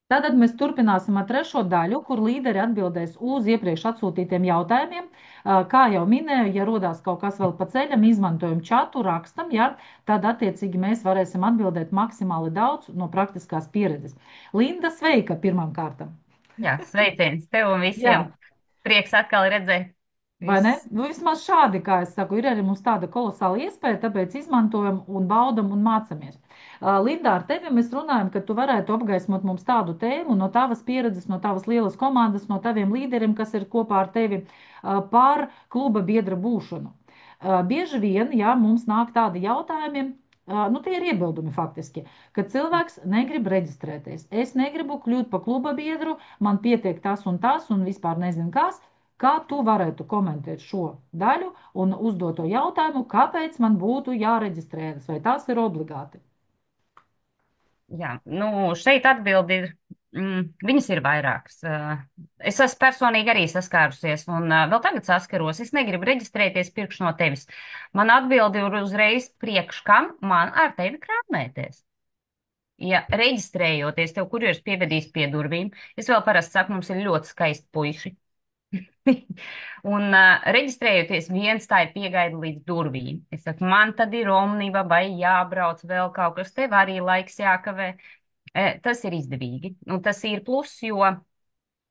Tātad mēs turpināsim ar trešo daļu, kur līderi atbildēs uz iepriekš atsūtītiem jautājumiem. Kā jau minēju, ja rodās kaut kas vēl pa ceļam, izmantojam čatu, rakstam, ja, tad attiecīgi mēs varēsim atbildēt maksimāli daudz no praktiskās pieredzes. Linda, sveika pirmām kārtām. Jā, sveiciens tev un Jā. visiem. Prieks atkal redzēt. Vai ne? Viss. Nu, vismaz šādi, kā es saku, ir arī mums tāda kolosāla iespēja, tāpēc izmantojam un baudam un mācamies. Lindā, ar tevi mēs runājam, ka tu varētu apgaismot mums tādu tēmu no tavas pieredzes, no tavas lielas komandas, no taviem līderiem, kas ir kopā ar tevi par kluba biedra būšanu. Bieži vien, ja mums nāk tādi jautājumi, nu tie ir iebildumi faktiski, ka cilvēks negrib reģistrēties. Es negribu kļūt par kluba biedru, man pietiek tas un vispār nezinu kas. Kā tu varētu komentēt šo daļu un uzdot to jautājumu, kāpēc man būtu jāreģistrējas, vai tas ir obligāti? Jā, nu šeit atbildi ir, viņas ir vairākas. Es esmu personīgi arī saskārusies un vēl tagad saskaros. Es negribu reģistrēties pirkš no tevis. Man atbildi ir uzreiz priekš kam man ar tevi krāpmēties. Ja reģistrējoties, tev kurjers pievedīs pie durvīm, es vēl parasti saku, mums ir ļoti skaisti puiši. Un reģistrējoties viens, tā ir piegaida līdz durvīm. Es saku, man tad ir omniva vai jābrauc vēl kaut kas, tev arī laiks jākavē. Tas ir izdevīgi. Un tas ir plus, jo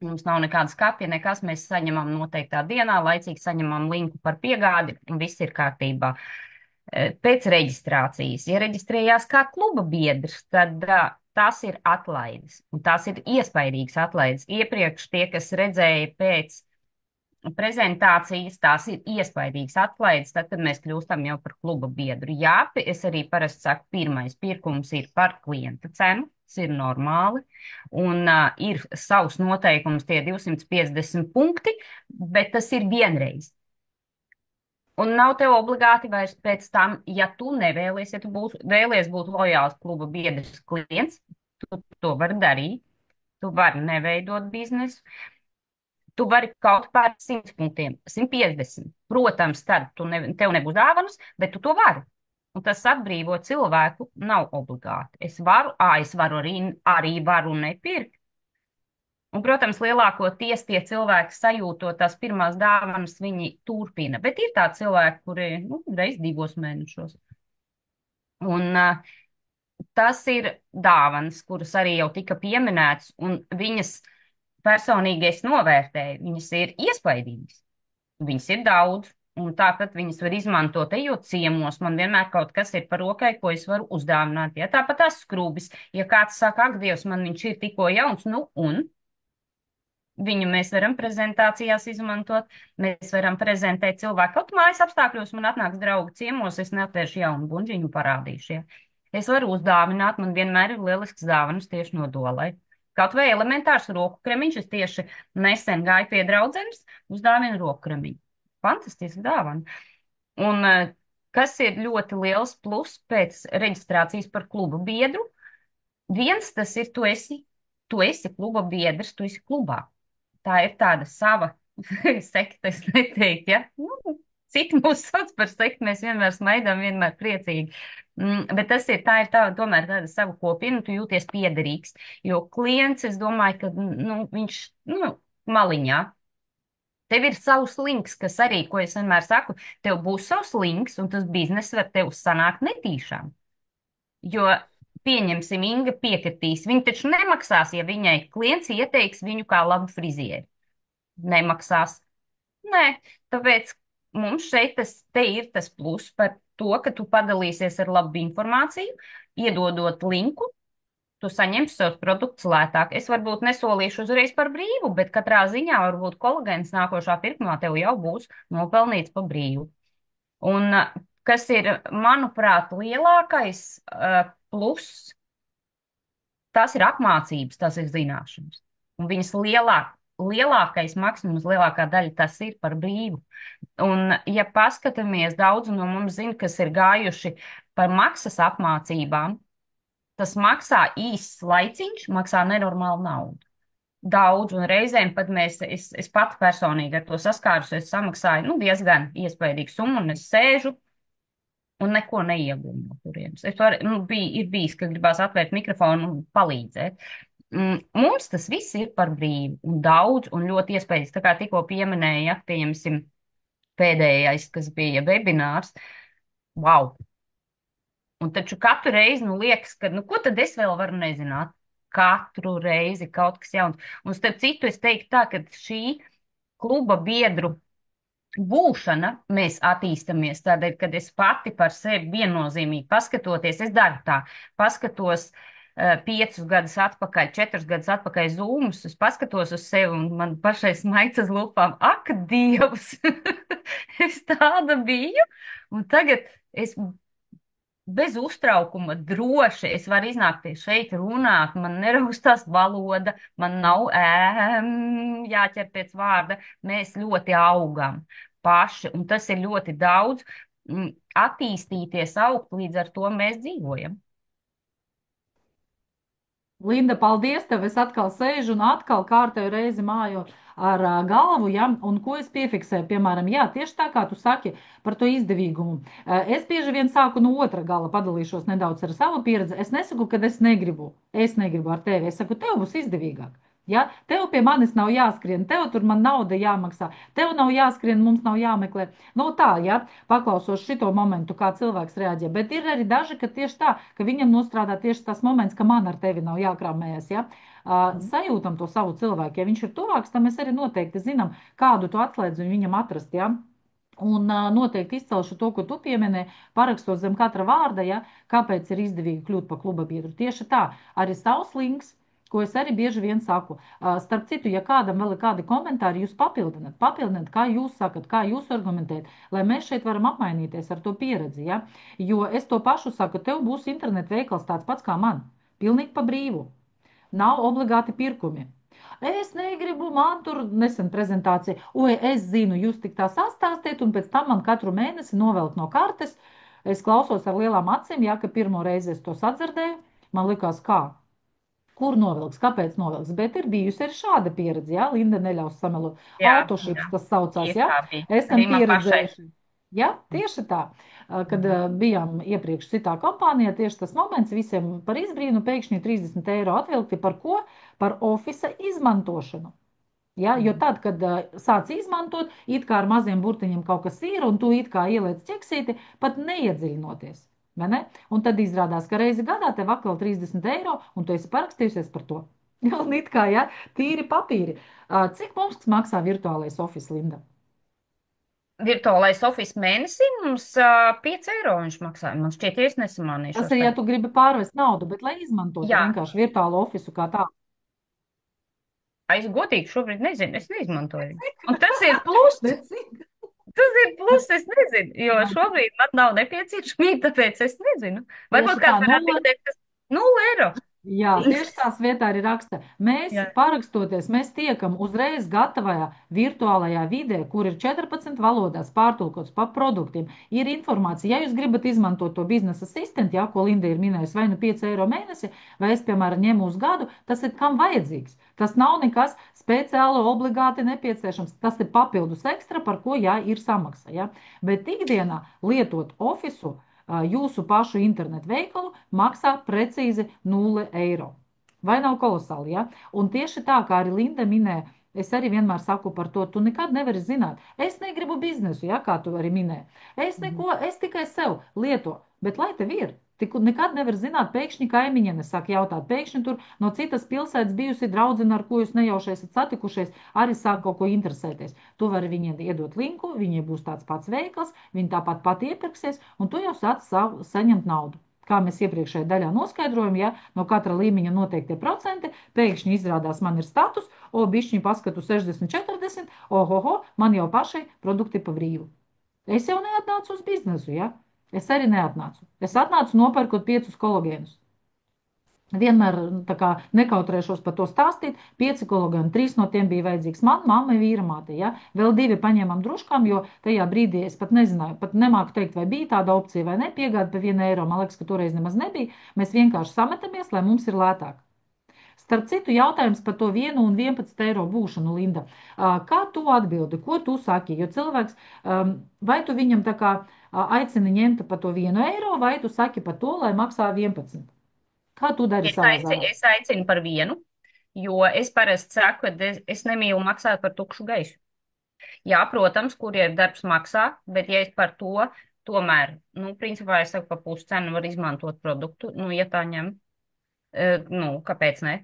mums nav nekāda skapja, nekas mēs saņemam noteiktā dienā, laicīgi saņemam linku par piegādi un viss ir kārtībā. Pēc reģistrācijas, ja reģistrējās kā kluba biedrs, tad tās ir atlaides. Un tās ir iespaidīgas atlaides. Iepriekš tie, kas redzēja pēc prezentācijas, tās ir iespaidīgas atlaides, tad, kad mēs kļūstam jau par kluba biedru. Jā, es arī parasti saku, pirmais pirkums ir par klienta cenu, tas ir normāli, un ir savs noteikums tie 250 punkti, bet tas ir vienreiz. Un nav tev obligāti vairs pēc tam, ja tu nevēlies, ja tu vēlies būt lojāls kluba biedrs klients, tu to vari darīt, tu vari neveidot biznesu. Tu vari kaut pār 100 punktiem, 150. Protams, tad tev nebūs dāvanas, bet tu to vari. Un tas atbrīvo cilvēku, nav obligāti. Es varu arī varu nepirkt. Un, protams, lielākoties tie cilvēki sajūtot tās pirmās dāvanas, viņi turpina. Bet ir tādi cilvēki, kuri, nu, reiz 2 mēnešos. Un tas ir dāvanas, kuras arī jau tika pieminētas, un viņas personīgi es novērtēju, viņas ir iespaidīgas. Viņas ir daudz, un tāpat viņas var izmantot, ejot ciemos. Man vienmēr kaut kas ir par rokai, ko es varu uzdāvināt. Ja tāpat tās skrubis, ja kāds saka, ak, Dievs, man viņš ir tikko jauns, nu un viņu mēs varam prezentācijās izmantot, mēs varam prezentēt cilvēku. Kaut mājas apstākļos man atnāks draugi ciemos, es neatvēršu jaunu bunžiņu parādīšu. Ja. Es varu uzdāvināt, man vienmēr ir lielisks dāvanas tieši no dolai. Kaut vai elementārs roku kremiņš, es tieši nesen gāju pie draudzenes, uzdāvinu roku kremiņu. Fantastiski dāvana. Un kas ir ļoti liels plus pēc reģistrācijas par kluba biedru? Viens, tas ir, tu esi kluba biedrs, tu esi klubā. Tā ir tāda sava sekta, es neteiktu, ja? Nu, citi mūs sauc par sektu, mēs vienmēr smaidām, vienmēr priecīgi. Bet tā ir tā, tomēr tāda sava kopina, tu jūties piederīgs. Jo klients, es domāju, ka, nu, viņš, nu, maliņā. Tev ir savs links, kas arī, ko es vienmēr saku, tev būs savs links, un tas bizness var tev sanākt netīšām. Jo, pieņemsim, Inga piekritīs, viņa taču nemaksās, ja viņai klients ieteiks viņu kā labu frizieri. Nemaksās. Nē, tāpēc mums šeit te ir tas plus par to, ka tu padalīsies ar labu informāciju, iedodot linku, tu saņemsi savus produktus lētāk. Es varbūt nesolīšu uzreiz par brīvu, bet katrā ziņā varbūt kolagēns nākošā pirkumā tev jau būs nopelnīts pa brīvu. Un kas ir, manuprāt, lielākais plus, tas ir apmācības, tas ir zināšanas. Un viņas lielākais maksimums, lielākā daļa tas ir par brīvu. Un, ja paskatāmies, daudz no mums zina, kas ir gājuši par maksas apmācībām, tas maksā īsts laiciņš, maksā nenormālu naudu. Daudz, un reizēm pat es pati personīgi ar to saskārus, es samaksāju, nu, diezgan iespaidīgu summu, un es sēžu un neko neiegūnu no turienes. Ir bijis, ka gribās atvērt mikrofonu un palīdzēt. Mums tas viss ir par brīvu un daudz un ļoti iespējams. Tā kā tikko pieminēja, ja, pieņemsim pēdējais, kas bija webinārs. Wow! Un taču katru reizi, nu, liekas, ka, nu, ko tad es vēl varu nezināt? Katru reizi kaut kas jauns. Un starp citu, es teiktu tā, ka šī kluba biedru būšana, mēs attīstamies tādēļ, kad es pati par sevi viennozīmīgi paskatoties, es daru tā, paskatos 5 gadus atpakaļ, 4 gadus atpakaļ zūmus, es paskatos uz sevi un man pašai smaids uz lupām, ak, Dievs, es tāda biju, un tagad es bez uztraukuma droši es varu iznākt pie šeit runāt, man neraustās valoda, man nav jāķer pēc vārda, mēs ļoti augam paši, un tas ir ļoti daudz. Attīstīties, augt, līdz ar to mēs dzīvojam. Linda, paldies tev! Es atkal sēžu un atkal kārtēju reizi māju ar galvu, ja, un ko es piefiksēju, piemēram, jā, tieši tā kā tu saki par to izdevīgumu. Es bieži vien sāku no otra gala, padalīšos nedaudz ar savu pieredzi. Es nesaku, ka es negribu ar tevi, es saku, tev būs izdevīgāk. Ja? Tev pie manis nav jāskrien, tev tur man nauda jāmaksā, tev nav jāskrien, mums nav jāmeklē. Nu tā, ja, paklausos šito momentu, kā cilvēks reaģē. Bet ir arī daži, ka tieši tā, ka viņam nostrādā tieši tas moments, ka man ar tevi nav jākrāmējas. Ja? Sajūtam to savu cilvēku. Ja viņš ir tuvāks, tad mēs arī noteikti zinām, kādu tu atslēdzi viņam atrast. Ja? Un noteikti izcelšu to, ko tu pieminēji, parakstot zem katra vārda, ja, kāpēc ir izdevīgi kļūt par kluba biedru. Tieši tā, arī savs links, ko es arī bieži vien saku. Starp citu, ja kādam vēl ir kādi komentāri, jūs papildiniet, kā jūs sakat, kā jūs argumentējat, lai mēs šeit varam apmainīties ar to pieredzi. Ja? Jo es to pašu saku, tev būs internet veikals tāds pats kā man, pilnīgi pa brīvu. Nav obligāti pirkumi. Es negribu, man tur nesen prezentācija. Oi, es zinu, jūs tik tā sastāstiet, un pēc tam man katru mēnesi novelk no kartes. Es klausos ar lielām acīm, ja, ka pirmo reizi es to sadzirdēju. Man likās, kā? Kur novilks, kāpēc novilks? Bet ir bijusi arī šāda pieredze, ja, Linda neļaus samelot. Jā, Autošips jā, tas saucās, tieši ja, tā bija. esam Arī man pašai. pieredzējuši. Ja, tieši tā, kad bijām iepriekš citā kompānijā, tieši tas moments visiem par izbrīnu pēkšņi 30 eiro atvilkti par ko? Par ofisa izmantošanu. Ja, jo tad, kad sāc izmantot, it kā ar maziem burtiņiem kaut kas ir, un tu it kā ieliec ķeksīti, pat neiedziļinoties. Vai ne? Un tad izrādās, ka reizi gadā tev atkal 30 eiro, un tu esi parakstījusies par to. Un it kā, ja, tīri papīri. Cik mums maksā virtuālais office, Linda? Virtuālais office mēnesī mums 5 eiro viņš maksāja. Man šķiet, ja es Tas nesamanīšos ir, ja tagad. tu gribi pārvest naudu, bet lai izmantotu Jā, vienkārši virtuālo ofisu kā tādu. es godīgi šobrīd nezinu, es neizmantoju. Un tas ir plus. Necik? Tas ir plus, es nezinu, jo šobrīd man nav nepieciešamība, tāpēc es nezinu. Tieši Varbūt tā, kāds var atbildēt, kas 0 eiro. Jā, tieši tās vietā arī raksta. Mēs Jā, parakstoties, mēs tiekam uzreiz gatavajā virtuālajā vidē, kur ir 14 valodās pārtulkots pa produktiem. Ir informācija, ja jūs gribat izmantot to biznesa asistentu, jā, ko Linda ir minējusi, vai nu 5 eiro mēnesi, vai es, piemēram, ņemu uz gadu, tas ir kam vajadzīgs. Tas nav nekas speciāli obligāti nepieciešams. Tas ir papildus ekstra, par ko jā, ir samaksa. Ja? Bet ikdienā lietot ofisu jūsu pašu internetu veikalu maksā precīzi 0 eiro. Vai nav kolosāli? Ja? Un tieši tā, kā arī Linda minēja, es arī vienmēr saku par to, tu nekad nevari zināt. Es negribu biznesu, ja, kā tu arī minēji. Es tikai sev lieto, bet lai tev ir. Tik nekad nevar zināt, pēkšņi kaimiņiene sāk jautāt, pēkšņi tur no citas pilsētas bijusi draudzene, ar ko jūs nejauši esat satikušies, arī sāk kaut ko interesēties. Tu vari viņiem iedot linku, viņiem būs tāds pats veikals, viņi tāpat pat iepirksies, un tu jau sāc saņemt naudu. Kā mēs iepriekšējā daļā noskaidrojam, ja no katra līmeņa noteiktie procenti, pēkšņi izrādās man ir status, o bišķiņi paskatu 60, 40, ohoho, man jau pašai produkti pa brīvu. Es jau neatnācu uz biznesu, ja? Es arī neatnācu. Es atnācu nopērkot 5 kolagēnus. Vienmēr tā kā nekautrēšos par to stāstīt. 5 kolagēni, 3 no tiem bija vajadzīgs man, mamma, vīra māte. Ja? Vēl 2 paņēmām druškām, jo tajā brīdī es pat nezināju, pat nemāku teikt, vai bija tāda opcija vai ne. Piegāda pa 1 eiro, man liekas, ka toreiz nemaz nebija. Mēs vienkārši sametamies, lai mums ir lētāk. Starp citu, jautājums par to 1 un 11 eiro būšanu, Linda. Kā tu atbildi, ko tu saki? Jo cilvēks, vai tu viņam tā kā aicini ņemt par to 1 eiro, vai tu saki par to, lai maksā 11? Kā tu dari savā zārā? Es aicinu par vienu. Jo es parasti saku, ka es nemīlu maksāt par tukšu gaisu. Jā, protams, kurjeru darbs maksā, bet ja es par to, tomēr, nu, principā es saku, pa puscenu var izmantot produktu, nu, ja tā ņem, nu, kāpēc ne?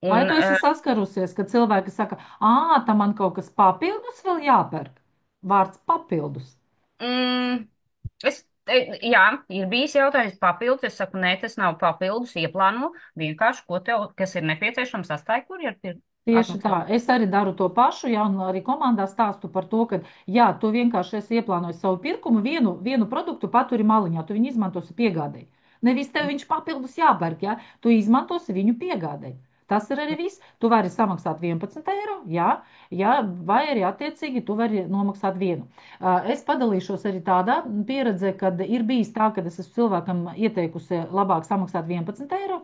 Vai Un, tu esi saskarusies, ka cilvēki saka, tam man kaut kas papildus vēl jāpērk? Vārds papildus. mm, jā, ir bijis jautājums papildus, es saku, nē, tas nav papildus, ieplāno vienkārši, ko tev, kas ir nepieciešams, atstāj kurjeru Tieši tā, atmaksāt. es arī daru to pašu, jā, un arī komandā stāstu par to, ka, jā, tu vienkārši esi ieplānojis savu pirkumu, vienu produktu paturi maliņā, tu viņu izmantosi piegādēji. Nevis tev viņš papildus jāpērk, jā, tu izmantosi viņu piegādēji. Tas ir arī viss. Tu vari samaksāt 11 eiro, jā, vai arī attiecīgi tu vari nomaksāt vienu. Es padalīšos arī tādā pieredzē, kad ir bijis tā, ka es esmu cilvēkam ieteikusi labāk samaksāt 11 eiro.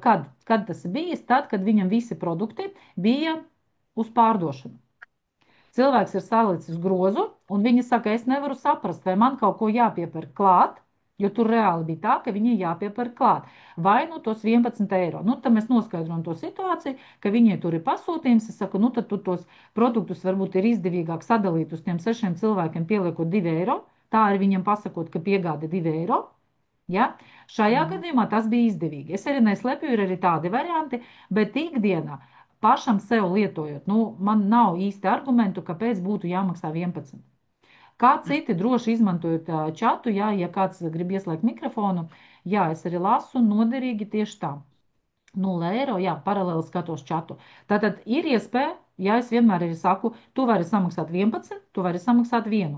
Kad tas ir bijis? Tad, kad viņam visi produkti bija uz pārdošanu. Cilvēks ir salicis grozu, un viņa saka, es nevaru saprast, vai man kaut ko jāpiepērk klāt, jo tur reāli bija tā, ka viņai jāpiepērk klāt. Vai nu tos 11 eiro. Nu, tad mēs noskaidrojam to situāciju, ka viņai tur ir pasūtījums. Es saku, nu, tad tu tos produktus varbūt ir izdevīgāk sadalīt uz tiem 6 cilvēkiem, pieliekot 2 eiro. Tā arī viņam pasakot, ka piegāde 2 eiro. Ja? Šajā Mhm. gadījumā tas bija izdevīgi. Es arī neslēpju, ir arī tādi varianti, bet ikdienā pašam sev lietojot, nu, man nav īsti argumentu, kāpēc būtu jāmaksā 11. Kā citi droši izmantojot čatu, ja kāds grib ieslēgt mikrofonu, jā, es arī lasu noderīgi tieši tā. 0 eiro, jā, paralēli skatos čatu. Tātad ir iespēja, ja es vienmēr arī saku, tu vari samaksāt 11, tu vari samaksāt 1.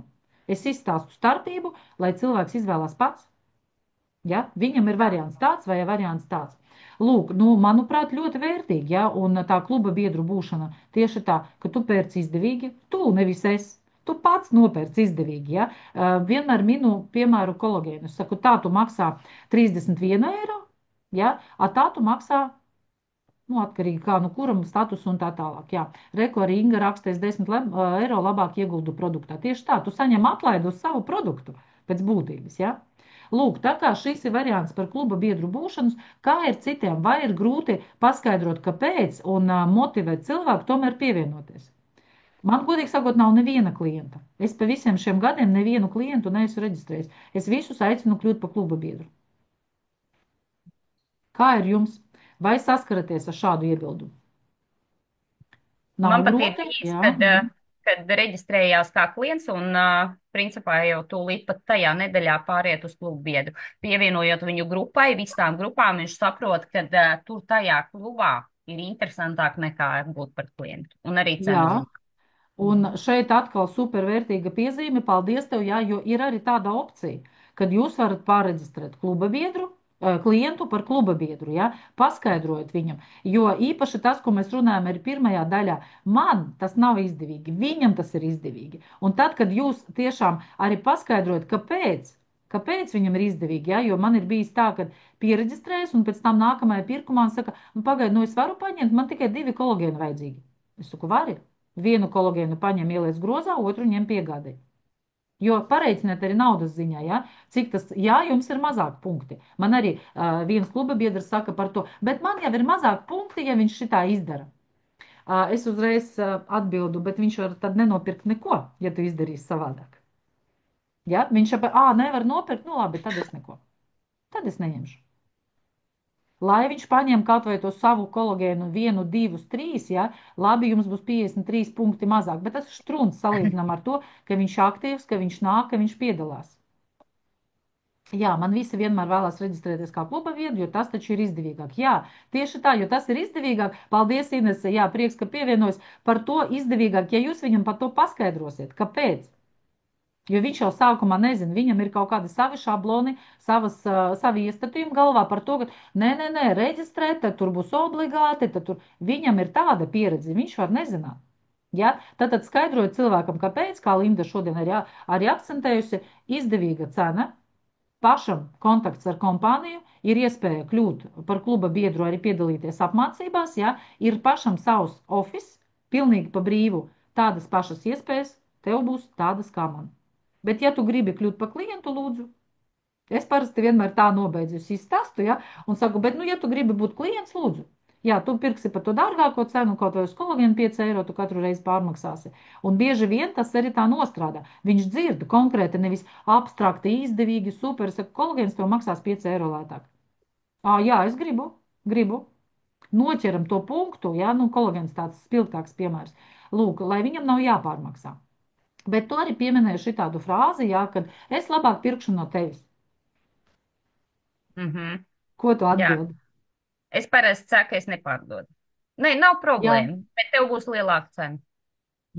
Es izstāstu starpību, lai cilvēks izvēlās pats. Ja? Viņam ir variants tāds vai variants tāds. Lūk, nu, manuprāt, ļoti vērtīgi, ja? Un tā kluba biedru būšana tieši tā, ka tu pērc izdevīgi, tu nevis es. Tu pats nopērc izdevīgi. Ja? Vienmēr minu piemēru kolagēnu. Es saku, tā tu maksā 31 eiro, ja? Tā tu maksā, nu, atkarīgi kā nu kuram status un tā tālāk. Jā. Reku arī Inga rakstēs 10 eiro labāk ieguldu produktā. Tieši tā, tu saņem atlaidu uz savu produktu pēc būtības, ja? Lūk, tā kā šis ir variants par kluba biedru būšanas, kā ir citiem, vai ir grūti paskaidrot, kāpēc un motivēt cilvēku tomēr pievienoties. Man, godīgi sakot, nav neviena klienta. Es pa visiem šiem gadiem nevienu klientu neesmu reģistrējis. Es visus aicinu kļūt par kluba biedru. Kā ir jums? Vai saskaraties ar šādu iebildumu? Nav Man pat ir grūti? bijis, Jā. kad reģistrējās kā klients un, principā, jau tūlīt pat tajā nedēļā pāriet uz klubu biedru. Pievienojot viņu grupai, visām grupām, viņš saprot, ka tur tajā klubā ir interesantāk nekā būt par klientu. Un arī Jā. cenu ziņā. Un Mhm. šeit atkal supervērtīga piezīme. Paldies tev, jā, jo ir arī tāda opcija, kad jūs varat pāreģistrēt kluba biedru, klientu par kluba biedru, jā, paskaidrojot viņam. Jo īpaši tas, ko mēs runājam arī pirmajā daļā, man tas nav izdevīgi, viņam tas ir izdevīgi. Un tad, kad jūs tiešām arī paskaidrojat, kāpēc viņam ir izdevīgi, jā, jo man ir bijis tā, ka piereģistrējas un pēc tam nākamajā pirkumā saka, nu pagaid, nu es varu paņemt, man tikai 2 kolagēni vajadzīgi. Es saku, vari? Vienu kolagēnu paņem ieliec grozā, otru ņem piegādē. Jo pareiciniet arī naudas ziņā, ja? Cik tas, jā, jums ir mazāk punkti. Man arī viens kluba biedrs saka par to, bet man jau ir mazāk punkti, ja viņš šitā izdara. Es uzreiz atbildu, bet viņš var tad nenopirkt neko, ja tu izdarīsi savādāk. Ja? Viņš jau, nevar nopirkt, nu labi, tad es neko. Tad es neņemšu. Lai viņš paņem kaut vai to savu kolagēnu, 1, 2, 3, ja, labi, jums būs 53 punkti mazāk, bet tas ir strūns salīdzinām ar to, ka viņš ir aktīvs, ka viņš nāk, ka viņš piedalās. Jā, man visi vienmēr vēlās reģistrēties kā kluba biedri, jo tas taču ir izdevīgāk. Jā, tieši tā, jo tas ir izdevīgāk. Paldies, Inese, jā, prieks, ka pievienojas par to izdevīgāk, ja jūs viņam par to paskaidrosiet. Kāpēc? Jo viņš jau sākumā nezina, viņam ir kaut kādi savi šabloni, savi iestatījumi galvā par to, ka nē, reģistrēt, tad tur būs obligāti, tad tur viņam ir tāda pieredze, viņš var nezināt. Ja? Tad skaidrojot cilvēkam, kāpēc, kā Linda šodien arī akcentējusi, izdevīga cena, pašam kontakts ar kompāniju, ir iespēja kļūt par kluba biedru, arī piedalīties apmācībās, ja? Ir pašam savs office, pilnīgi pa brīvu, tādas pašas iespējas, tev būs tādas kā man. Bet, ja tu gribi kļūt par klientu, lūdzu, es parasti vienmēr tā nobeidzu, es izstāstu, ja, un saku, bet, nu, ja tu gribi būt klients, lūdzu, Jā, tu pirksi par to dārgāko cenu, kaut vai uz kolagēnu 5 eiro, tu katru reizi pārmaksāsi. Un bieži vien tas arī tā nostrādā. Viņš dzird konkrēti, nevis abstrakti, izdevīgi, super, saka, kolagēns tev maksās 5 eiro lētāk. Jā, es gribu. Noķeram to punktu, jā, nu, kolagēns tāds spilgtāks piemērs. Lūk, lai viņam nav jāpārmaksā. Bet tu arī pieminēji šitādu frāzi, jā, kad es labāk pirkšu no tevis. Mhm. Ko tu Jā, atbildi? es parasti saku, es nepārdodu. Nē, nav Jā, problēma, bet tev būs lielāka cena.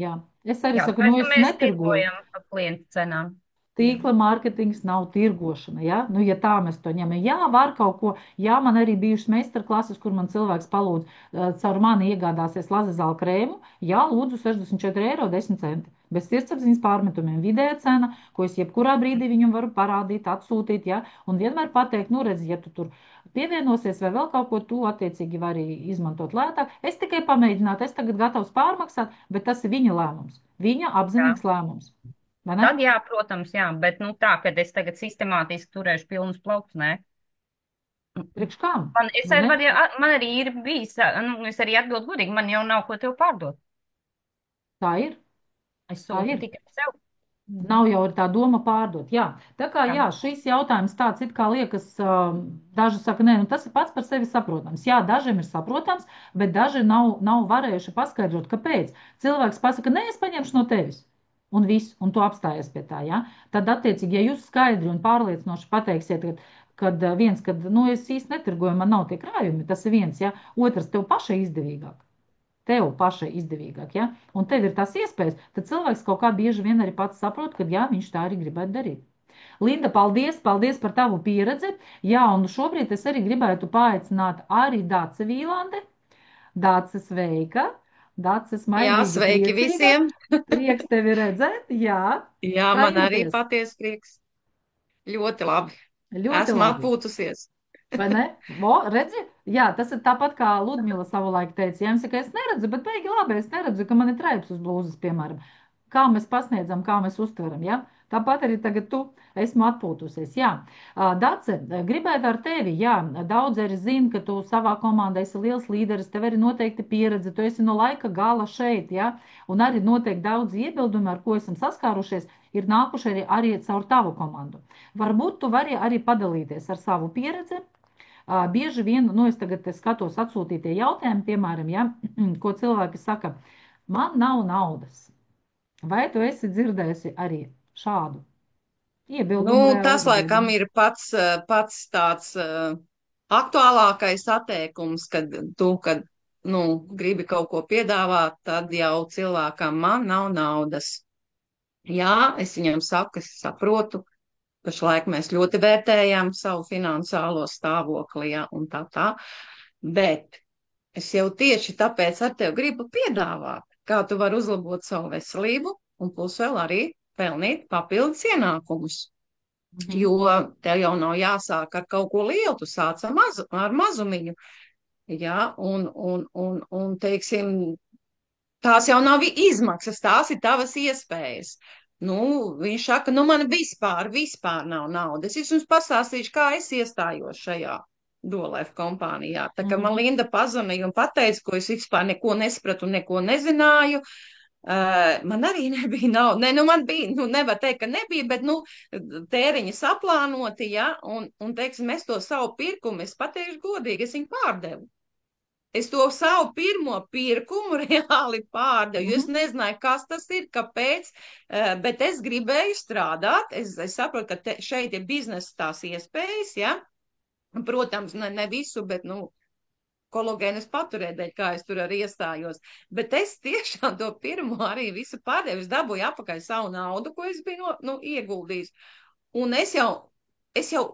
jā. Es arī Jā, saku, nu, tāpēc, ka es mēs netirgoju. tirgojam pa klientu cenām. Jā. Tīkla mārketings nav tirgošana, ja? Nu, ja tā mēs to ņemam. Jā, var kaut ko, jā, man arī bijušas meistarklases, kur man cilvēks palūdz caur mani iegādāsies lazezāla krēmu. Jā, lūdzu, 64 eiro 10 centi. Bez sirdsapziņas pārmetumiem vidēja cena, ko es jebkurā brīdī viņam varu parādīt, atsūtīt, ja? Un vienmēr pateikt, nu, redz, ja tu tur pievienosies vai vēl kaut ko, tu attiecīgi vari izmantot lētāk. Es tikai pamēģinātu, es tagad gatavs pārmaksāt, bet tas ir viņa lēmums. Viņa Jā. apzinīgs lēmums. Vai ne? Tad, jā, protams, jā, bet nu tā, ka es tagad sistemātiski turēšu pilnus plauktus, nē. Priekš kam? Es Nu, arī, ne? man arī ir bijis, nu, es arī atbildu godīgi, man jau nav ko tev pārdot. Tā ir. Es Tā sūtu ir. tikai sev. Nav jau tā doma pārdot. Jā, tā kā Jā, jā, šīs jautājums tāds it kā liekas, daži saka, nē, nu tas ir pats par sevi saprotams. Jā, dažiem ir saprotams, bet daži nav varējuši paskaidrot, kāpēc. Cilvēks pasaka, nē, es paņemšu no tevis. Un viss, un tu apstājies pie tā, jā. Tad, attiecīgi, ja jūs skaidri un pārliecinoši pateiksiet, kad nu, es īsti netirgoju, man nav tie krājumi, tas ir viens, jā. Otrs, tev pašai izdevīgāk. Tev pašai izdevīgāk, ja? Un tev ir tās iespējas, tad cilvēks kaut kā bieži vien arī pats saprot, ka jā, viņš tā arī gribētu darīt. Linda, paldies par tavu pieredzi. Jā, un šobrīd es arī gribētu paaicināt arī Dāci Vīlandi. Dāci sveika, Dāci Jā, smaidīga, sveiki priecīga. visiem. Prieks tevi redzēt, jā. Jā, Kā man arī jūties? paties prieks. Ļoti labi. Ļoti Esmu labi. atpūtusies. Vai ne? Redzi? Jā, tas ir tāpat kā Ludmila savulaik teica. Jā, es tikai neredzu, bet beigi labi, es neredzu, ka man ir traips uz blūzas, piemēram. Kā mēs pasniedzam, kā mēs uztveram, jā? Tāpat arī tagad tu esmu atpūtusies, jā. Dace, gribētu ar tevi, jā, daudz arī zina, ka tu savā komandā esi liels līderis, tev arī noteikti pieredze, tu esi no laika gala šeit, jā, un arī noteikti daudz iebildumi, ar ko esam saskārušies, ir nākuši arī caur tavu komandu. Varbūt tu vari arī padalīties ar savu pieredzi. Bieži vien, nu, es skatos atsūtītie jautājumi, piemēram, ja, ko cilvēki saka, man nav naudas. Vai tu esi dzirdējusi arī šādu iebildumu Tas reāli laikam iebildumu? ir pats tāds aktuālākais atteikums, kad nu, gribi kaut ko piedāvāt, tad jau cilvēkam man nav naudas. Jā, es viņam saku, es saprotu. Pašlaik mēs ļoti vērtējam savu finansiālo stāvokli, ja, un tā. Bet es jau tieši tāpēc ar tevi gribu piedāvāt, kā tu vari uzlabot savu veselību un plus vēl arī pelnīt papildus ienākumus. Mhm. Jo tev jau nav jāsāk ar kaut ko lielu, tu sāc ar mazumiņu. Ja, un teiksim, tās jau nav izmaksas, tās ir tavas iespējas. Nu, viņš saka, nu man vispār nav naudas. Es jums pastāstīšu, kā es iestājos šajā Dolēf kompānijā. Tā kā man Mhm. Linda pazvanīja un pateica, ko es vispār neko nesapratu un neko nezināju. Man arī nebija nauda. Ne, nu man bija, nu nevar teikt, ka nebija, bet, nu, tēriņi saplānoti, ja, un teiksim, es to savu pirkumu, es pateikšu godīgi, es viņu pārdevu. Es to savu pirmo pirkumu reāli pārdevu, jo es Mhm. nezināju, kas tas ir, kāpēc, bet es gribēju strādāt. Es saprotu, ka šeit ir biznesa tās iespējas, ja. Protams, ne visu, bet, nu, kologēnu es paturēju dēļ, kā es tur arī iestājos. Bet es tiešām to pirmo arī visu pārdevu. Es dabūju apakaļ savu naudu, ko es biju ieguldījis. Un es jau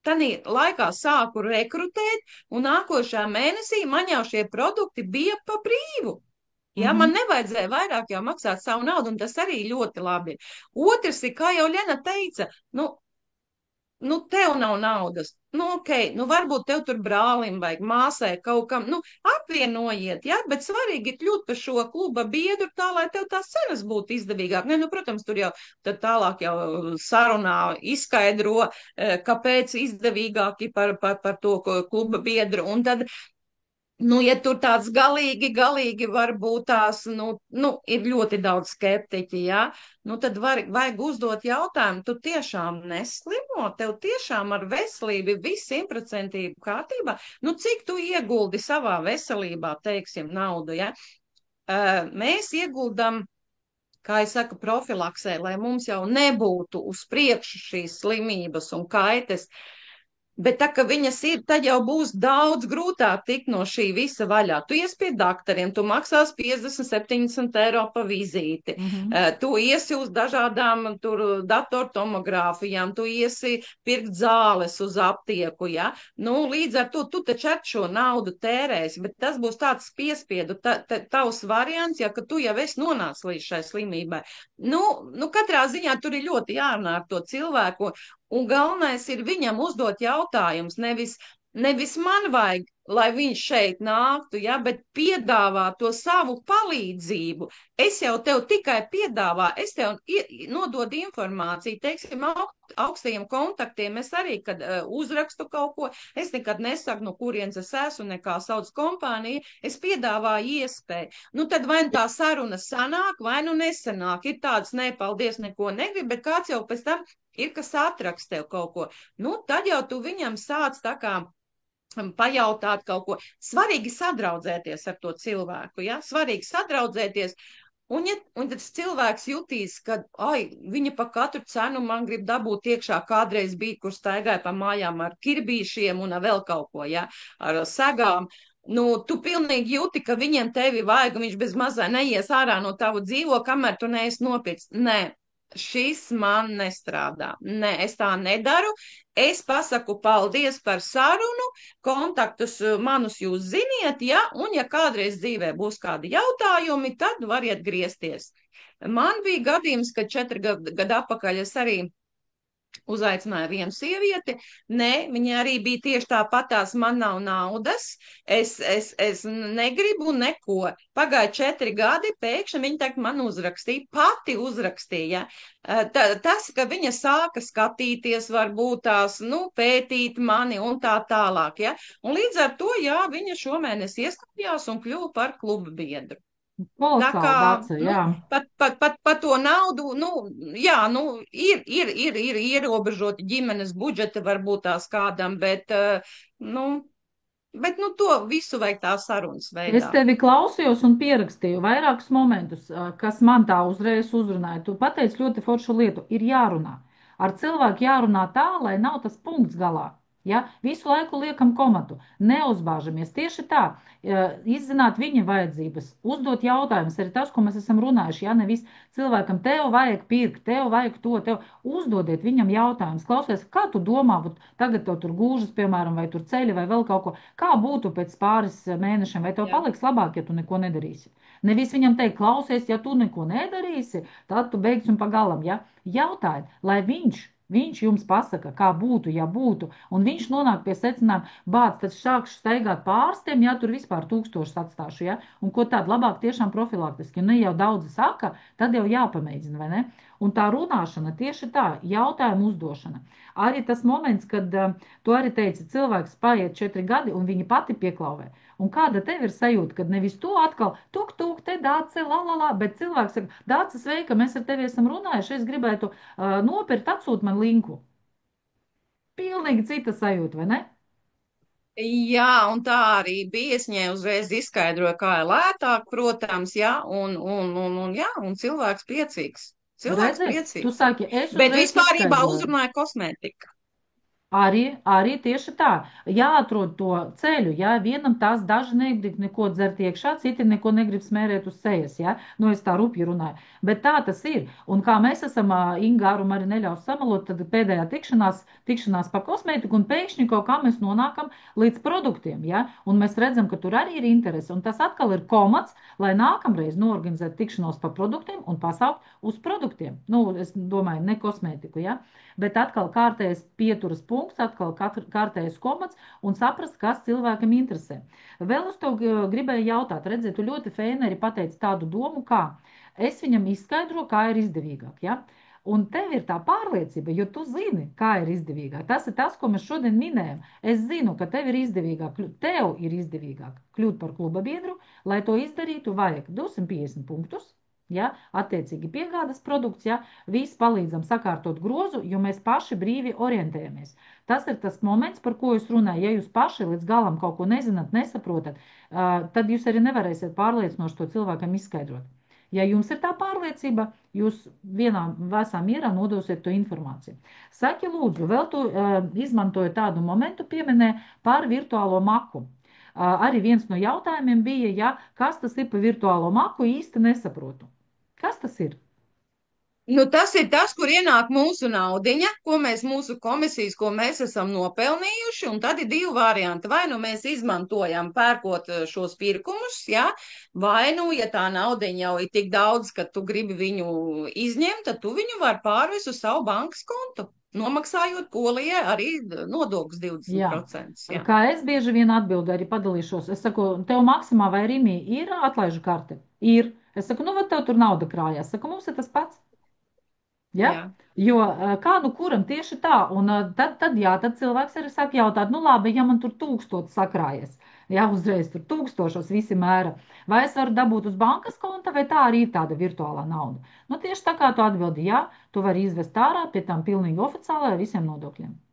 tanī laikā sāku rekrutēt, un nākošā mēnesī man jau šie produkti bija pa brīvu. Ja, man Mhm. nevajadzēja vairāk jau maksāt savu naudu, un tas arī ļoti labi. Otrs ir, kā jau Lena teica, tev nav naudas. Nu, ok, nu varbūt tev tur brālim vai māsai kaut kam, apvienojiet, ja, bet svarīgi ir kļūt par šo kluba biedru tā, lai tev tās cenas būtu izdevīgāk. Ne, protams, tur jau tad tālāk jau sarunā izskaidro, kāpēc izdevīgāki par to kluba biedru. Un tad Nu, ja tur tāds galīgi varbūt tās, ir ļoti daudz skeptiķi, jā, vajag uzdot jautājumu, tu tiešām neslimo, tev tiešām ar veselību viss 100% kārtībā, cik tu ieguldi savā veselībā, teiksim, naudu, jā. Mēs ieguldam, kā es saku, profilaksē, lai mums jau nebūtu uz priekšu šīs slimības un kaites. Bet tā, ka viņas ir, tad jau būs daudz grūtāk tikt no šī visa vaļā. Tu ies pie doktoriem, tu maksās 50, 70 eiro pa vizīti. Tu iesi uz dažādām tur datortomogrāfijām, tu iesi pirkt zāles uz aptieku, ja? Līdz ar to tu taču ar šo naudu tērēsi, bet tas būs tāds piespiedu tavs variants, ja, ka tu jau esi nonācis līdz šai slimībai. Katrā ziņā tur ir ļoti jārunā ar to cilvēku. Un galvenais ir viņam uzdot jautājumus, nevis man vajag, lai viņš šeit nāktu, ja, bet piedāvā to savu palīdzību. Es jau tev tikai piedāvāju, es tev nododu informāciju, teiksim, augstajiem kontaktiem. Es arī, kad uzrakstu kaut ko, es nekad nesaku, no kurienes es esmu, nekā sauc kompāniju, es piedāvāju iespēju. Tad vai nu tā saruna sanāk, vai nu nesanāk. Ir tāds, ne, paldies, neko negrib, bet kāds jau pēc tam ir, kas atrakst tev kaut ko. Tad jau tu viņam sāc tā kā pajautāt kaut ko. Svarīgi sadraudzēties ar to cilvēku, ja? Svarīgi sadraudzēties. Un tas cilvēks jutīs, ka, viņa pa katru cenu man grib dabūt iekšā, kādreiz bija, kur staigāja pa mājām ar kirbīšiem un vēl kaut ko, ja? Ar segām. Tu pilnīgi jūti, ka viņiem tevi vajag, un viņš bez mazā neies ārā no tavu dzīvo, kamēr tu neesi nopircis. Nē. Šis man nestrādā. Nē, es tā nedaru. Es pasaku paldies par sarunu, kontaktus manus jūs ziniet, ja, un ja kādreiz dzīvē būs kādi jautājumi, tad variet griezties. Man bija gadījums, ka 4 gadu atpakaļ es arī uzaicināju vienu sievieti. Nē, viņa arī bija tieši tāpatās, man nav naudas, es negribu neko. Pagāja 4 gadi, pēkšņi viņa tagad man uzrakstīja, pati uzrakstīja. Tas, ka viņa sāka skatīties, varbūt tās, pētīt mani un tā tālāk, ja. Un līdz ar to, jā, viņa šomēnes ieskatījās un kļuva par kluba biedru. Tā kā, pat to naudu, jā, ir ierobežoti ģimenes budžeti, varbūt tās kādam, bet to visu vajag tā sarunas veidā. Es tevi klausījos un pierakstīju vairākus momentus, kas man tā uzreiz uzrunāja. Tu pateici ļoti foršu lietu. Ir jārunā. Ar cilvēku jārunā tā, lai nav tas punkts galā. Ja? Visu laiku liekam komatu, neuzbāžamies. Tieši tā, izzināt viņa vajadzības, uzdot jautājumus, arī tas, ko mēs esam runājuši. Ja nevis cilvēkam tev vajag pirkt, tev vajag to, tev uzdodiet viņam jautājumus. Klausies, kā tu domā, tagad tev tur gūžas, piemēram, vai tur ceļi, vai vēl kaut ko. Kā būtu pēc pāris mēnešiem, vai tev paliks labāk, ja tu neko nedarīsi? Nevis viņam teikt, klausies, ja tu neko nedarīsi, tad tu beigsi un pagalam. Ja? Jautājiet, lai viņš jums pasaka, kā būtu, ja būtu, un viņš nonāk pie secinājuma, bāc, tad sākšu staigāt pārstiem, ja tur vispār 1000 atstāšu, ja, un ko tādu labāk tiešām profilaktiski, un ne jau daudzi saka, tad jau jāpamēģina, vai ne? Un tā runāšana tieši tā, jautājumu uzdošana. Arī tas moments, kad tu arī teici, cilvēks paiet 4 gadi, un viņa pati pieklauvē. Un kāda tev ir sajūta, kad nevis tu atkal, tuk, te Dāce, la, bet cilvēks saka, Dāce, sveika, mēs ar tevi esam runājuši, es gribētu nopirkt, atsūt man linku. Pilnīgi cita sajūta, vai ne? Jā, un tā arī bija. Es viņai uzreiz izskaidroju, kā ir lētāk, protams, jā, un cilvēks priecīgs. Cilvēks priecīgs. Tu saki, bet vispārībā uzrunāja kosmētika. Arī tieši tā. Jāatrod to ceļu, ja vienam tās daži negrib neko dzert iekšā, citi neko negrib smērēt uz sejas, ja? Es tā rupji runāju. Bet tā tas ir. Un kā mēs esam Ingāru arī neļaus samalot, tad pēdējā tikšanās par kosmētiku, un pēkšņi kaut kā mēs nonākam līdz produktiem, ja? Un mēs redzam, ka tur arī ir interese. Un tas atkal ir komats, lai nākamreiz norganizētu tikšanos par produktiem un pasaukt uz produktiem. Es domāju, ne kosmētiku, ja? Bet atkal kārtējas pieturas punkts, atkal kārtējas komats un saprast, kas cilvēkam interesē. Vēl uz to gribēju jautāt, redziet, tu ļoti fēni arī pateici tādu domu, kā es viņam izskaidroju, kā ir izdevīgāk. Ja? Un tev ir tā pārliecība, jo tu zini, kā ir izdevīgāk. Tas ir tas, ko mēs šodien minējam. Es zinu, ka tev ir izdevīgāk kļūt par kluba biedru. Lai to izdarītu, vajag 250 punktus. Ja, attiecīgi piegādas produkts, ja, visi palīdzam sakārtot grozu, jo mēs paši brīvi orientējamies. Tas ir tas moments, par ko es runāju. Ja jūs paši līdz galam kaut ko nezināt, nesaprotat, tad jūs arī nevarēsiet pārliecinoši to cilvēkam izskaidrot. Ja jums ir tā pārliecība, jūs vienā vēsā mierā nodosiet to informāciju. Saki, lūdzu, vēl tu izmantoji tādu momentu pieminē par virtuālo maku. Arī viens no jautājumiem bija, ja, kas tas ir par virtuālo maku, īsti nesaprotu. Kas tas ir? Nu, tas ir tas, kur ienāk mūsu naudiņa, ko mēs mūsu komisijas, ko mēs esam nopelnījuši, un tad ir divi varianti. Vai nu mēs izmantojam pērkot šos pirkumus, ja? Vai nu, ja tā naudiņa jau ir tik daudz, ka tu gribi viņu izņemt, tad tu viņu var pārvest uz savu bankas kontu, nomaksājot polijai arī nodoklis 20%. Jā. Kā es bieži vien atbildu, arī padalīšos. Es saku, tev Maksimā vai Rimī ir atlaižu karte? Ir. Es saku, nu, vai tev tur nauda krājās? Saku, mums ir tas pats. Ja? Jā. Jo kā nu kuram tieši tā, un tad cilvēks arī sāk jautāt, nu labi, ja man tur 1000 sakrājies, ja uzreiz tur 1000 visi mēra, vai es varu dabūt uz bankas konta, vai tā arī ir tāda virtuālā nauda. Nu tieši tā kā tu atbildi, jā, tu vari izvest ārā pie tām pilnīgi oficiālai ar visiem nodokļiem.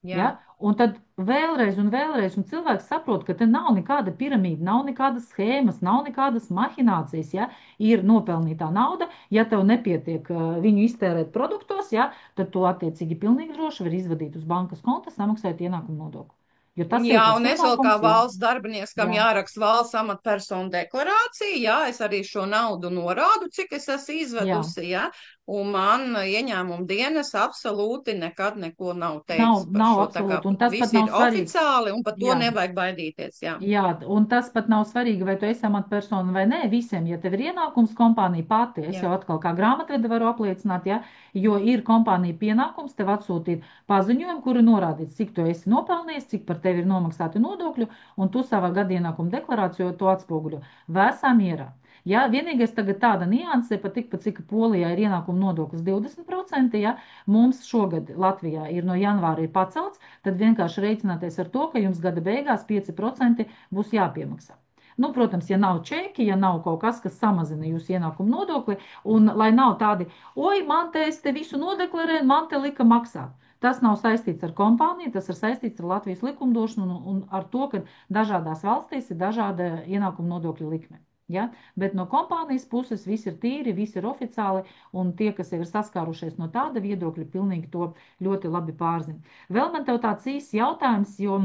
Jā. Ja? Un tad vēlreiz, un cilvēks saprot, ka te nav nekāda piramīda, nav nekādas schēmas, nav nekādas mahinācijas, ja? Ir nopelnītā nauda, ja tev nepietiek viņu iztērēt produktos, ja? Tad to attiecīgi pilnīgi droši var izvadīt uz bankas konta, samaksāt ienākumu nodokli. Jo tas Jā, ir un es vēl kā valsts darbinieks, kam jāraksta valsts amatpersonu deklarācija, jā, es arī šo naudu norādu, cik es esmu izvedusi, jā, un man ieņēmuma dienas absolūti nekad neko nav teicis par Nav šo, absolūti, un tas pat viss nav ir svarīgi. oficiāli, un par to Jā. nevajag baidīties, jā. Jā, un tas pat nav svarīgi, vai tu esi amatpersona vai nē, visiem, ja tev ir ienākums kompānija pati, es jau atkal kā grāmatvede varu apliecināt, ja, jo ir kompānija pienākums tev atsūtīt paziņojumu, kuri norādīts, cik tu esi nopelnījis, cik par tevi ir nomaksāti nodokļu, un tu savā gadienākuma deklarācijā to atspoguļo. Vēsā mierā. Ja, vienīgais tagad tāda nianse, pat tikpat cik Polijā ir ienākuma nodoklis 20%, ja, mums šogad Latvijā ir no janvāra ir pacelts, tad vienkārši rēķināties ar to, ka jums gada beigās 5% būs jāpiemaksā. Nu, protams, ja nav čeki, ja nav kaut kas, kas samazina jūsu ienākumu nodokli, un lai nav tādi, oi, man te es te visu nodeklarēju, man te lika maksāt. Tas nav saistīts ar kompāniju, tas ir saistīts ar Latvijas likumdošanu un ar to, ka dažādās valstīs ir dažāda ienākuma nodokļa likme. Ja? Bet no kompānijas puses viss ir tīri, viss ir oficiāli, un tie, kas jau ir saskārušies no tāda viedokļa, pilnīgi to ļoti labi pārzina. Vēl man tev tāds īsts jautājums, jo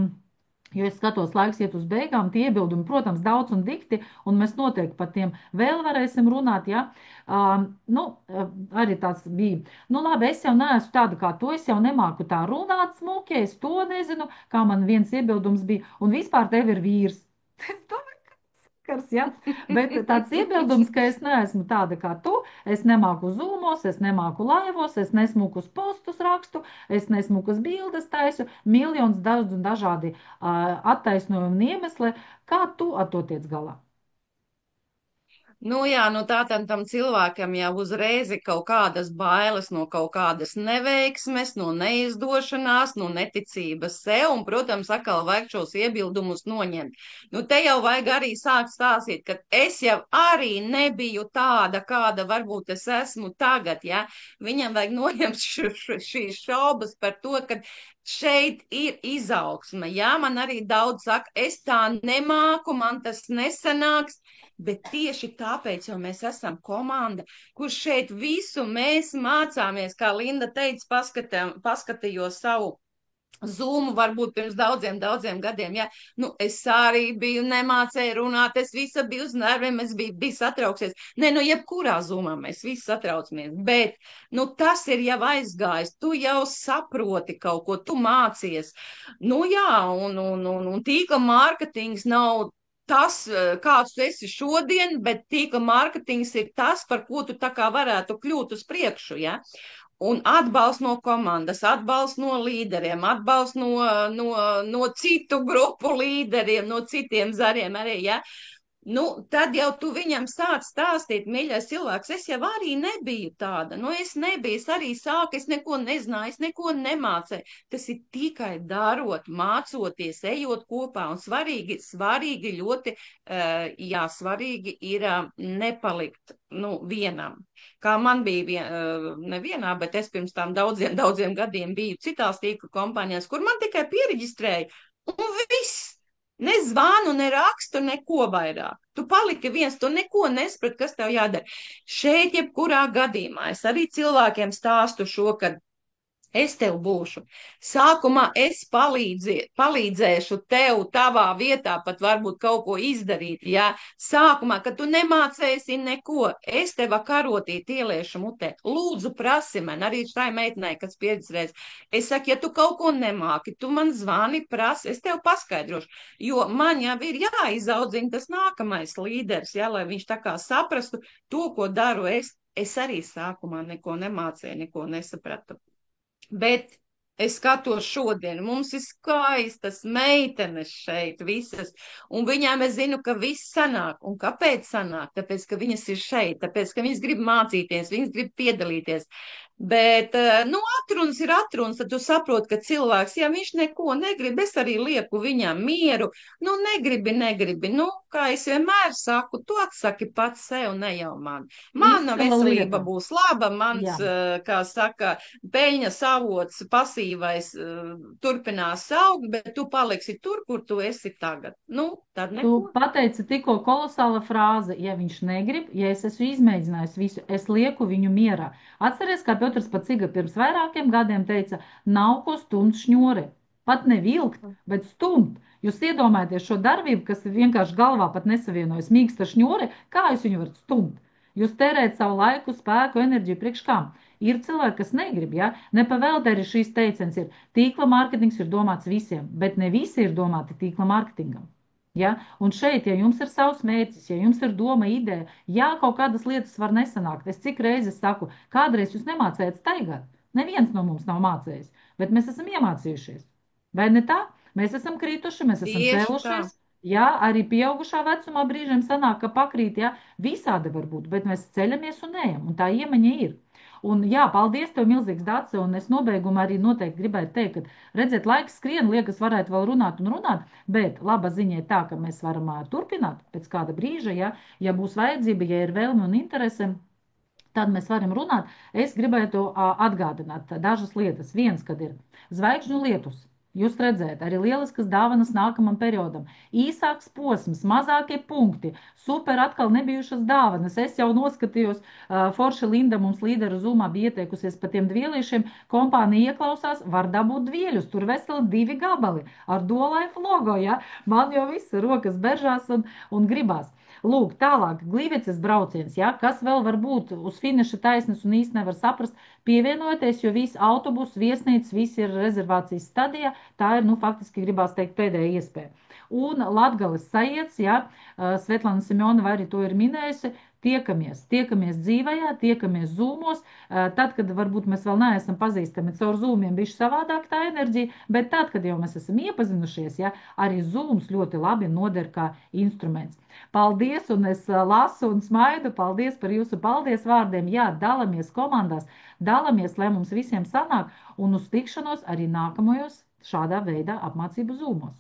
es skatos, laiks iet uz beigām, tie iebildumi, protams, daudz un dikti, un mēs noteikti par tiem vēl varēsim runāt, ja? Arī tāds bija, nu labi, es jau neesmu tāda kā tu, es jau nemāku tā runāt smuki, es to nezinu, kā man viens iebildums bija, un vispār tev ir vīrs. Ja? Bet tāds iebildums, ka es neesmu tāda kā tu, es nemāku zūmos, es nemāku laivos, es nesmuku uz postus rakstu, es nesmuku uz bildes taisu, miljonus dažādi attaisnojumi un iemesli, kā tu ar to tiec galā. Nu jā, tā tam cilvēkam jau uzreiz ir kaut kādas bailes no kaut kādas neveiksmes, no neizdošanās, no neticības sev, un, protams, atkal vajag šos iebildumus noņemt. Nu, te jau vajag arī sākt stāstīt, ka es jau arī nebiju tāda, kāda varbūt es esmu tagad, ja? Viņam vajag noņemt šīs šaubas par to, ka šeit ir izaugsme, jā, man arī daudz saka, es tā nemāku, man tas nesanāks, bet tieši tāpēc jau mēs esam komanda, kur šeit visu mēs mācāmies, kā Linda teica, paskatījos savu Zoomu varbūt pirms daudziem gadiem, ja, nu, es arī biju nemācēju runāt, es visa biju uz nerviem, es biju satrauksies, jebkurā Zoomā mēs visi satraucamies, bet, nu, tas ir jau aizgājis, tu jau saproti kaut ko, tu mācies, nu, jā, un tīkla mārketings nav tas, kāds tu esi šodien, bet tīkla mārketings ir tas, par ko tu tā kā varētu kļūt uz priekšu, ja? Un atbalsts no komandas, atbalsts no līderiem, atbalsts no citu grupu līderiem, no citiem zariem arī, ja? Nu, tad jau tu viņam sāc stāstīt, mīļais cilvēks, es jau arī nebiju tāda. Nu, es nebiju, es arī sāku, es neko nezināju, es neko nemācēju. Tas ir tikai darot, mācoties, ejot kopā. Un svarīgi ļoti, jā, svarīgi ir nepalikt, nu, vienam. Kā man bija, nevienā, bet es pirms tam daudziem gadiem biju citās tīkla kompānijās, kur man tikai pieregistrēja. Un viss! Ne zvanu, ne rakstu, neko vairāk. Tu paliki viens, tu neko nesprati, kas tev jādara. Šeit, jebkurā gadījumā, es arī cilvēkiem stāstu šo, ka es tev būšu. Sākumā es palīdzēšu tev tavā vietā, pat varbūt kaut ko izdarīt. Ja? Sākumā, kad tu nemācēsi neko, es tev karotīt ieliešu mutē. Lūdzu, prasi man, arī šai meitenei, kas pieredzēs. Es saku, ja tu kaut ko nemāki, tu man zvani, prasi, es tev paskaidrošu. Jo man jau ir jāizaudzina tas nākamais līderis, ja? Lai viņš tā kā saprastu to, ko daru es. Es arī sākumā neko nemācīju, neko nesapratu. Bet es skatos šodien, mums ir skaistas meitenes šeit visas, un viņām es zinu, ka viss sanāk. Un kāpēc sanāk? Tāpēc, ka viņas ir šeit, tāpēc, ka viņas grib mācīties, viņas grib piedalīties. Bet, nu, atrunas ir atrunas, tad tu saproti, ka cilvēks, ja viņš neko negrib, es arī lieku viņam mieru, nu, negribi, nu, kā es vienmēr saku, tu atsaki pats sev, ne jau man. Mana Izcila veselība lieta. būs laba, mans, Jā. kā saka, peļņas avots pasīvais turpinās augt, bet tu paliksi tur, kur tu esi tagad. Nu, tad Tu neko. pateici tikko kolosāla frāze, ja viņš negrib, ja es esmu izmēģinājis visu, es lieku viņu mierā. Atceries, kā Piotrs Paciga pirms vairākiem gadiem teica, nav ko stumt šņore. Pat nevilkt, bet stumt. Jūs iedomājaties šo darbību, kas vienkārši galvā pat nesavienojas mīksta šņore, kā jūs viņu varat stumt? Jūs tērējat savu laiku, spēku, enerģiju priekš kam? Ir cilvēki, kas negrib, ja? Nepavēlti arī šīs teiciens ir, tīkla mārketings ir domāts visiem, bet ne visi ir domāti tīkla mārketingam. Ja? Un šeit, ja jums ir savs mērķis, ja jums ir doma, ideja, jā, kaut kādas lietas var nesanākt. Es cik reizes saku, kādreiz jūs nemācējat staigāt. Neviens no mums nav mācējis, bet mēs esam iemācījušies. Vai ne tā? Mēs esam krituši, mēs esam Tieši tā. cēlušies. Jā, arī pieaugušā vecumā brīžiem sanāk, ka pakrīt, jā, visādi var būt, bet mēs ceļamies un ejam, un tā iemaņa ir. Un jā, paldies tev milzīgs, Dace, un es nobeigumā arī noteikti gribētu teikt, ka redzēt, laiks skrien, liekas, varētu vēl runāt un runāt, bet laba ziņa ir tā, ka mēs varam turpināt pēc kāda brīža, ja būs vajadzība, ja ir vēlme un interese, tad mēs varam runāt. Es gribētu atgādināt dažas lietas. Viens, kad ir zvaigžņu lietus. Jūs redzēt, arī lieliskas dāvanas nākamam periodam. Īsāks posms, mazākie punkti, super atkal nebijušas dāvanas. Es jau noskatījos, Forša Linda mums līderu zumā bija ieteikusies par tiem dvieliešiem. Kompānija ieklausās, var dabūt dvieļus, tur veseli 2 gabali ar Dolife logo, ja? Man jau viss rokas beržās un gribās. Lūk, tālāk, Glīveces brauciens, ja? Kas vēl var būt uz finiša taisnes un īsti nevar saprast, pievienojoties, jo visi autobusi, viesnīcas, visi ir rezervācijas stadijā, tā ir, nu, faktiski gribās teikt pēdējā iespēja. Un Latgales sajiets, ja, Svetlana Simjonova arī to ir minējusi, tiekamies dzīvajā, tiekamies zūmos, tad, kad varbūt mēs vēl neesam pazīstami caur zūmiem, bišķi savādāk tā enerģija, bet tad, kad jau mēs esam iepazinušies, ja, arī zūms ļoti labi noder kā instruments. Paldies, un es lasu un smaidu, paldies par jūsu paldies vārdiem, jā, dalamies komandās, dalamies, lai mums visiem sanāk, un uz tikšanos arī nākamajos šādā veidā apmācību zūmos.